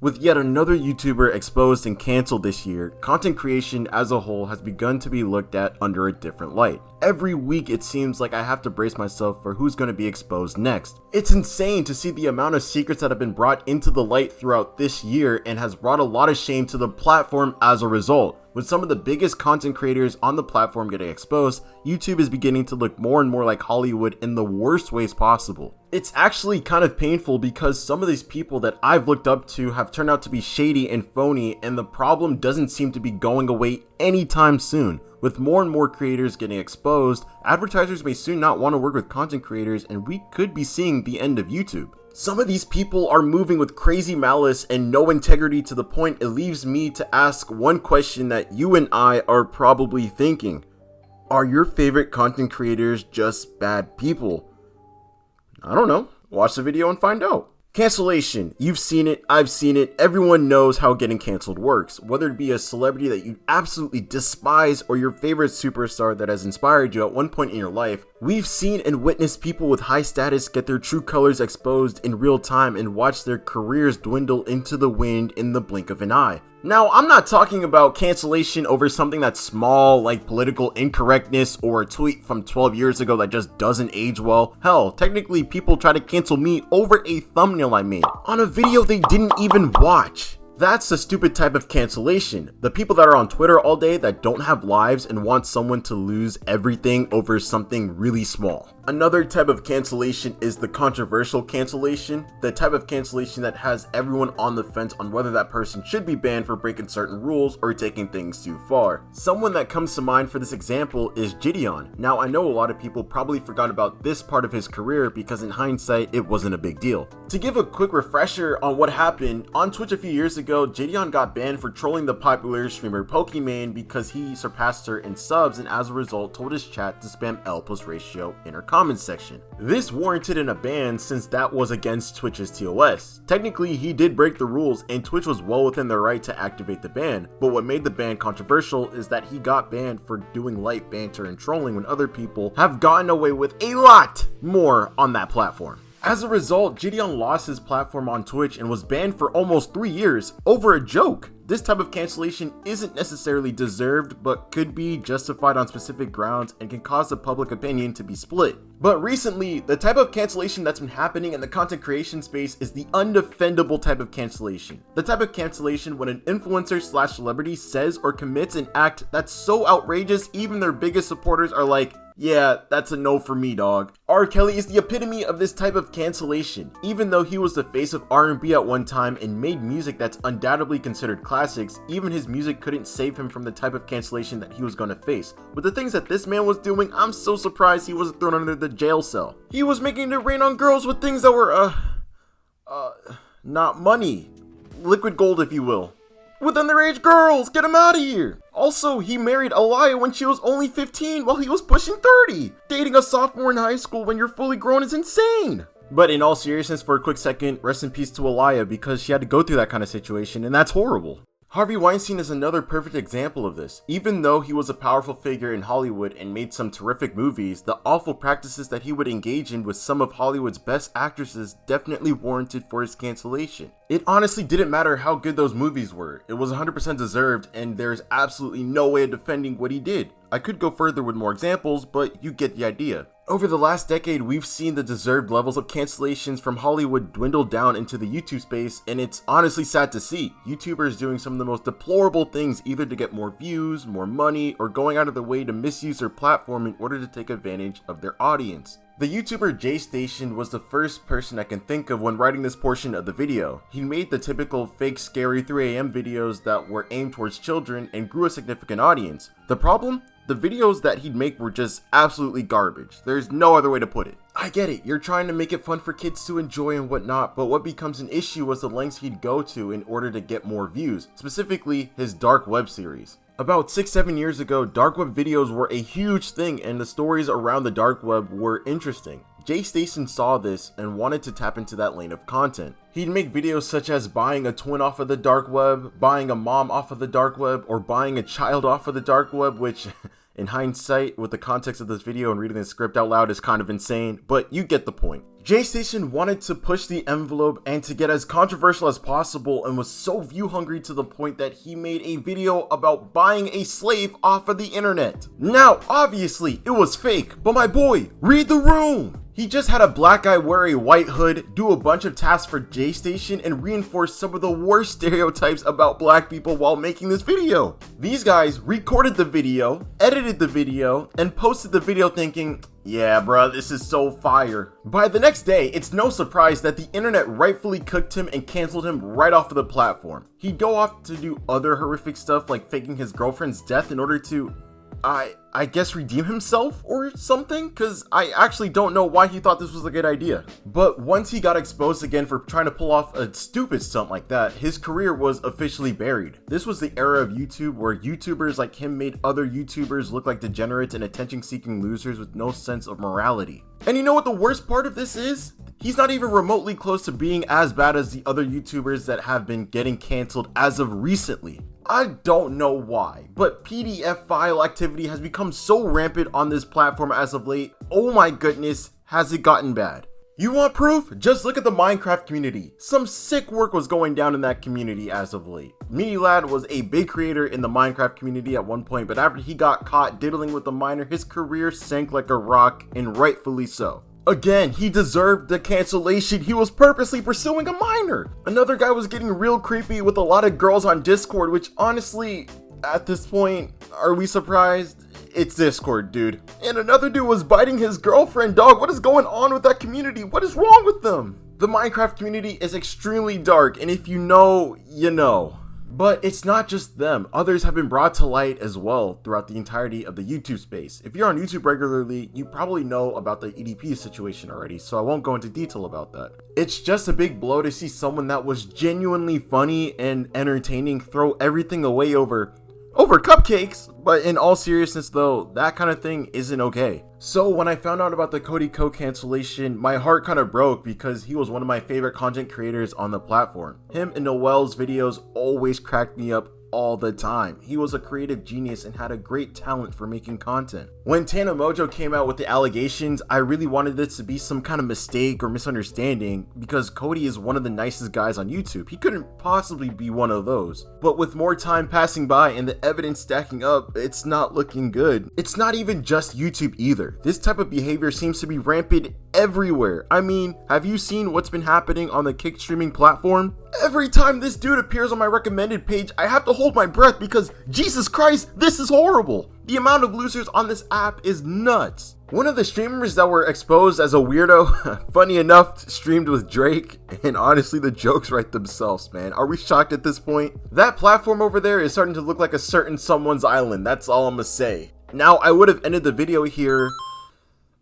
With yet another YouTuber exposed and cancelled this year, content creation as a whole has begun to be looked at under a different light. Every week it seems like I have to brace myself for who's going to be exposed next. It's insane to see the amount of secrets that have been brought into the light throughout this year and has brought a lot of shame to the platform as a result. With some of the biggest content creators on the platform getting exposed, YouTube is beginning to look more and more like Hollywood in the worst ways possible. It's actually kind of painful because some of these people that I've looked up to have turned out to be shady and phony, and the problem doesn't seem to be going away anytime soon. With more and more creators getting exposed, advertisers may soon not want to work with content creators, and we could be seeing the end of YouTube. Some of these people are moving with crazy malice and no integrity to the point it leaves me to ask one question that you and I are probably thinking. Are your favorite content creators just bad people? I don't know. Watch the video and find out. Cancellation. You've seen it, I've seen it, everyone knows how getting cancelled works. Whether it be a celebrity that you absolutely despise or your favorite superstar that has inspired you at one point in your life, we've seen and witnessed people with high status get their true colors exposed in real time and watch their careers dwindle into the wind in the blink of an eye. Now, I'm not talking about cancellation over something that's small, like political incorrectness or a tweet from 12 years ago that just doesn't age well. Hell, technically people try to cancel me over a thumbnail I made on a video they didn't even watch. That's the stupid type of cancellation. The people that are on Twitter all day that don't have lives and want someone to lose everything over something really small. Another type of cancellation is the controversial cancellation, the type of cancellation that has everyone on the fence on whether that person should be banned for breaking certain rules or taking things too far. Someone that comes to mind for this example is Gideon. Now, I know a lot of people probably forgot about this part of his career because in hindsight, it wasn't a big deal. To give a quick refresher on what happened, on Twitch a few years ago, Gideon got banned for trolling the popular streamer Pokimane because he surpassed her in subs and as a result told his chat to spam L plus ratio in her comments section. This warranted a ban since that was against Twitch's TOS. Technically, he did break the rules and Twitch was well within their right to activate the ban, but what made the ban controversial is that he got banned for doing light banter and trolling when other people have gotten away with a lot more on that platform. As a result, Gideon lost his platform on Twitch and was banned for almost 3 years over a joke. This type of cancellation isn't necessarily deserved, but could be justified on specific grounds and can cause the public opinion to be split. But recently, the type of cancellation that's been happening in the content creation space is the undefendable type of cancellation. The type of cancellation when an influencer slash celebrity says or commits an act that's so outrageous even their biggest supporters are like, yeah, that's a no for me, dog. R. Kelly is the epitome of this type of cancellation. Even though he was the face of R&B at one time and made music that's undoubtedly considered classics, even his music couldn't save him from the type of cancellation that he was gonna face. With the things that this man was doing, I'm so surprised he wasn't thrown under the jail cell. He was making it rain on girls with things that were, not money. Liquid gold, if you will. With underage girls, get him out of here. Also, he married Aliyah when she was only 15 while he was pushing 30. Dating a sophomore in high school when you're fully grown is insane. But in all seriousness, for a quick second, rest in peace to Aliyah because she had to go through that kind of situation and that's horrible. Harvey Weinstein is another perfect example of this. Even though he was a powerful figure in Hollywood and made some terrific movies, the awful practices that he would engage in with some of Hollywood's best actresses definitely warranted for his cancellation. It honestly didn't matter how good those movies were. It was 100% deserved and there's absolutely no way of defending what he did. I could go further with more examples, but you get the idea. Over the last decade, we've seen the deserved levels of cancellations from Hollywood dwindle down into the YouTube space, and it's honestly sad to see. YouTubers doing some of the most deplorable things either to get more views, more money, or going out of their way to misuse their platform in order to take advantage of their audience. The YouTuber JStation was the first person I can think of when writing this portion of the video. He made the typical fake scary 3 AM videos that were aimed towards children and grew a significant audience. The problem? The videos that he'd make were just absolutely garbage. There's no other way to put it. I get it, you're trying to make it fun for kids to enjoy and whatnot, but what becomes an issue was the lengths he'd go to in order to get more views, specifically his dark web series. About 6-7 years ago, dark web videos were a huge thing and the stories around the dark web were interesting. JStation saw this and wanted to tap into that lane of content. He'd make videos such as buying a twin off of the dark web, buying a mom off of the dark web, or buying a child off of the dark web, which in hindsight, with the context of this video and reading the script out loud is kind of insane, but you get the point. J-Station wanted to push the envelope and to get as controversial as possible and was so view hungry to the point that he made a video about buying a slave off of the internet. Now, obviously, it was fake, but my boy, read the room! He just had a black guy wear a white hood, do a bunch of tasks for J-Station, and reinforce some of the worst stereotypes about black people while making this video. These guys recorded the video, edited the video, and posted the video thinking, yeah bruh, this is so fire. By the next day, it's no surprise that the internet rightfully cooked him and canceled him right off of the platform. He'd go off to do other horrific stuff like faking his girlfriend's death in order to I guess redeem himself or something, cause I actually don't know why he thought this was a good idea. But once he got exposed again for trying to pull off a stupid stunt like that, his career was officially buried. This was the era of YouTube where YouTubers like him made other YouTubers look like degenerates and attention-seeking losers with no sense of morality. And you know what the worst part of this is? He's not even remotely close to being as bad as the other YouTubers that have been getting canceled as of recently. I don't know why, but PDF file activity has become so rampant on this platform as of late. Oh my goodness, has it gotten bad? You want proof? Just look at the Minecraft community. Some sick work was going down in that community as of late. Lad was a big creator in the Minecraft community at one point, but after he got caught diddling with a miner, his career sank like a rock, and rightfully so. Again, he deserved the cancellation. He was purposely pursuing a minor. Another guy was getting real creepy with a lot of girls on Discord, which honestly, at this point, are we surprised? It's Discord, dude. And another dude was biting his girlfriend, dog. What is going on with that community? What is wrong with them? The Minecraft community is extremely dark, and if you know, you know. But it's not just them. Others have been brought to light as well throughout the entirety of the YouTube space. If you're on YouTube regularly, you probably know about the EDP situation already, so I won't go into detail about that. It's just a big blow to see someone that was genuinely funny and entertaining throw everything away over cupcakes. But in all seriousness though, that kind of thing isn't okay. So when I found out about the Cody Co cancellation, my heart kind of broke because he was one of my favorite content creators on the platform. Him and Noel's videos always cracked me up all the time. He was a creative genius and had a great talent for making content. When Tana Mojo came out with the allegations, I really wanted this to be some kind of mistake or misunderstanding because Cody is one of the nicest guys on YouTube. He couldn't possibly be one of those. But with more time passing by and the evidence stacking up, it's not looking good. It's not even just YouTube either. This type of behavior seems to be rampant everywhere. I mean, have you seen what's been happening on the Kick streaming platform? Every time this dude appears on my recommended page, I have to hold my breath because Jesus Christ, this is horrible. The amount of losers on this app is nuts. One of the streamers that were exposed as a weirdo, funny enough, streamed with Drake, and honestly the jokes write themselves, man. Are we shocked at this point? That platform over there is starting to look like a certain someone's island, that's all I'm gonna say. Now, I would have ended the video here,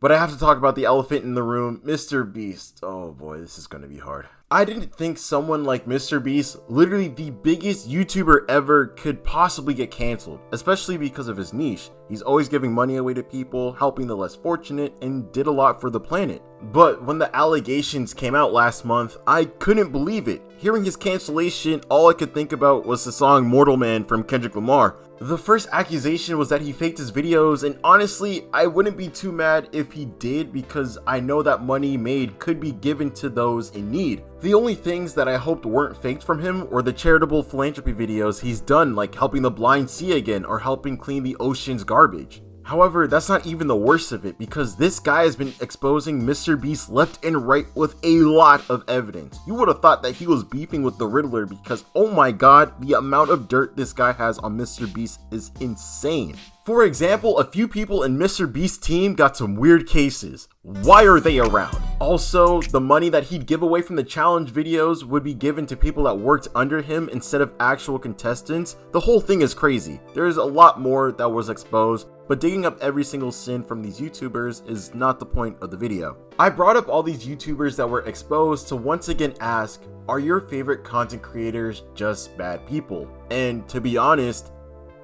but I have to talk about the elephant in the room, Mr. Beast. Oh boy, this is gonna be hard. I didn't think someone like Mr. Beast, literally the biggest YouTuber ever, could possibly get canceled, especially because of his niche. He's always giving money away to people, helping the less fortunate, and did a lot for the planet. But when the allegations came out last month, I couldn't believe it. Hearing his cancellation, all I could think about was the song Mortal Man from Kendrick Lamar. The first accusation was that he faked his videos, and honestly, I wouldn't be too mad if he did because I know that money made could be given to those in need. The only things that I hoped weren't faked from him were the charitable philanthropy videos he's done, like helping the blind see again or helping clean the ocean's garbage. However, that's not even the worst of it because this guy has been exposing Mr. Beast left and right with a lot of evidence. You would have thought that he was beefing with the Riddler because oh my god, the amount of dirt this guy has on Mr. Beast is insane. For example, a few people in Mr. Beast's team got some weird cases. Why are they around? Also, the money that he'd give away from the challenge videos would be given to people that worked under him instead of actual contestants. The whole thing is crazy. There's a lot more that was exposed, but digging up every single sin from these YouTubers is not the point of the video. I brought up all these YouTubers that were exposed to once again ask, are your favorite content creators just bad people? And to be honest,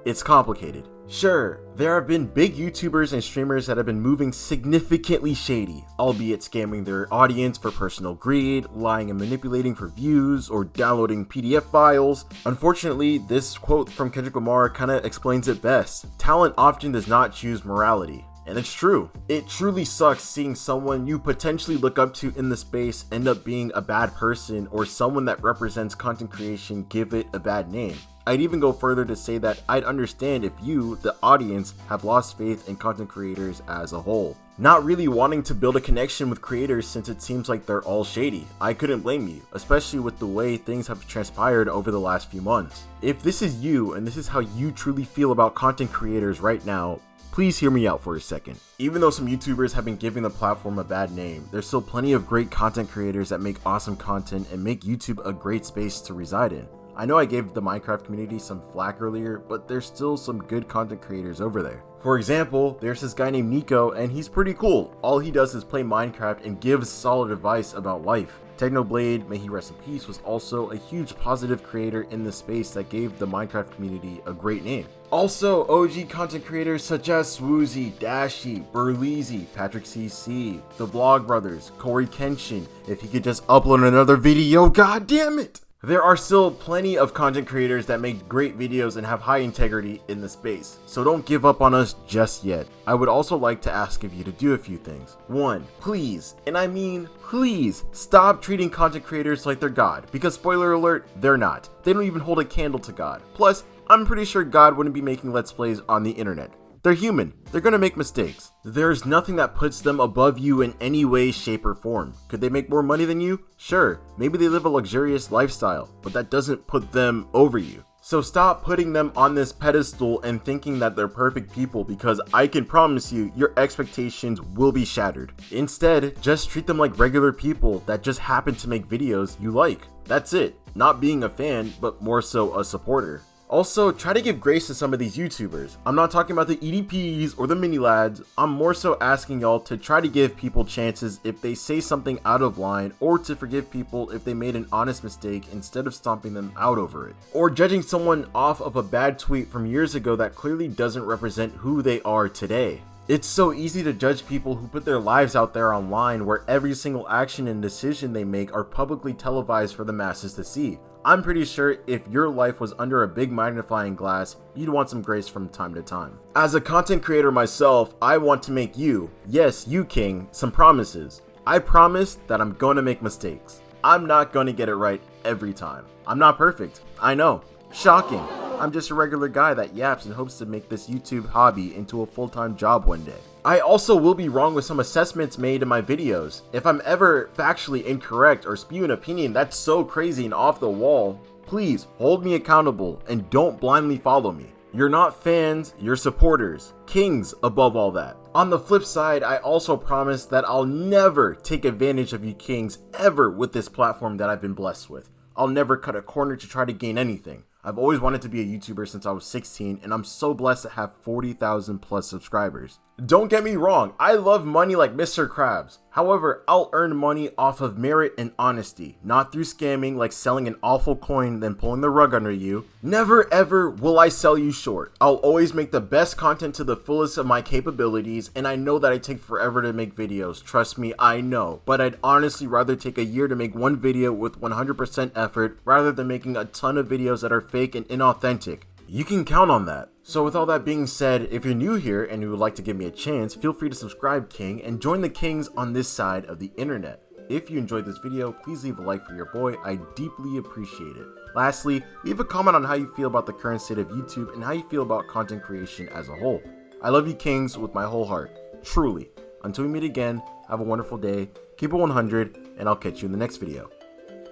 it's complicated. Sure, there have been big YouTubers and streamers that have been moving significantly shady, albeit scamming their audience for personal greed, lying and manipulating for views, or downloading PDF files. Unfortunately, this quote from Kendrick Lamar kinda explains it best. Talent often does not choose morality. And it's true. It truly sucks seeing someone you potentially look up to in the space end up being a bad person, or someone that represents content creation give it a bad name. I'd even go further to say that I'd understand if you, the audience, have lost faith in content creators as a whole. Not really wanting to build a connection with creators since it seems like they're all shady. I couldn't blame you, especially with the way things have transpired over the last few months. If this is you and this is how you truly feel about content creators right now, please hear me out for a second. Even though some YouTubers have been giving the platform a bad name, there's still plenty of great content creators that make awesome content and make YouTube a great space to reside in. I know I gave the Minecraft community some flack earlier, but there's still some good content creators over there. For example, there's this guy named Nico, and he's pretty cool. All he does is play Minecraft and gives solid advice about life. Technoblade, may he rest in peace, was also a huge positive creator in the space that gave the Minecraft community a great name. Also, OG content creators such as Swoozy, Dashy, Burleezy, Patrick CC, the Vlog Brothers, Corey Kenshin, if he could just upload another video, god damn it! There are still plenty of content creators that make great videos and have high integrity in the space, so don't give up on us just yet. I would also like to ask of you to do a few things. 1. Please, and I mean please, stop treating content creators like they're God, because spoiler alert, they're not. They don't even hold a candle to God. Plus, I'm pretty sure God wouldn't be making Let's Plays on the internet. They're human. They're gonna make mistakes. There's nothing that puts them above you in any way, shape, or form. Could they make more money than you? Sure. Maybe they live a luxurious lifestyle, but that doesn't put them over you. So stop putting them on this pedestal and thinking that they're perfect people, because I can promise you, your expectations will be shattered. Instead, just treat them like regular people that just happen to make videos you like. That's it. Not being a fan, but more so a supporter. Also, try to give grace to some of these YouTubers. I'm not talking about the EDPs or the mini lads. I'm more so asking y'all to try to give people chances if they say something out of line, or to forgive people if they made an honest mistake instead of stomping them out over it. Or judging someone off of a bad tweet from years ago that clearly doesn't represent who they are today. It's so easy to judge people who put their lives out there online, where every single action and decision they make are publicly televised for the masses to see. I'm pretty sure if your life was under a big magnifying glass, you'd want some grace from time to time. As a content creator myself, I want to make you, yes you king, some promises. I promise that I'm going to make mistakes. I'm not going to get it right every time. I'm not perfect. I know. Shocking. I'm just a regular guy that yaps and hopes to make this YouTube hobby into a full-time job one day. I also will be wrong with some assessments made in my videos. If I'm ever factually incorrect or spew an opinion that's so crazy and off the wall, please hold me accountable and don't blindly follow me. You're not fans, you're supporters. Kings above all that. On the flip side, I also promise that I'll never take advantage of you kings ever with this platform that I've been blessed with. I'll never cut a corner to try to gain anything. I've always wanted to be a YouTuber since I was 16, and I'm so blessed to have 40,000 plus subscribers. Don't get me wrong, I love money like Mr. Krabs. However, I'll earn money off of merit and honesty, not through scamming like selling an awful coin then pulling the rug under you. Never ever will I sell you short. I'll always make the best content to the fullest of my capabilities, and I know that I take forever to make videos, trust me, I know. But I'd honestly rather take a year to make one video with 100% effort rather than making a ton of videos that are fake and inauthentic. You can count on that. So with all that being said, if you're new here and you would like to give me a chance, feel free to subscribe, King, and join the kings on this side of the internet. If you enjoyed this video, please leave a like for your boy, I deeply appreciate it. Lastly, leave a comment on how you feel about the current state of YouTube and how you feel about content creation as a whole. I love you kings with my whole heart, truly. Until we meet again, have a wonderful day, keep it 100, and I'll catch you in the next video.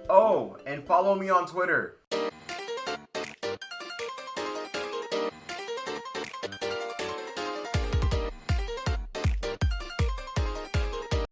Oh, and follow me on Twitter.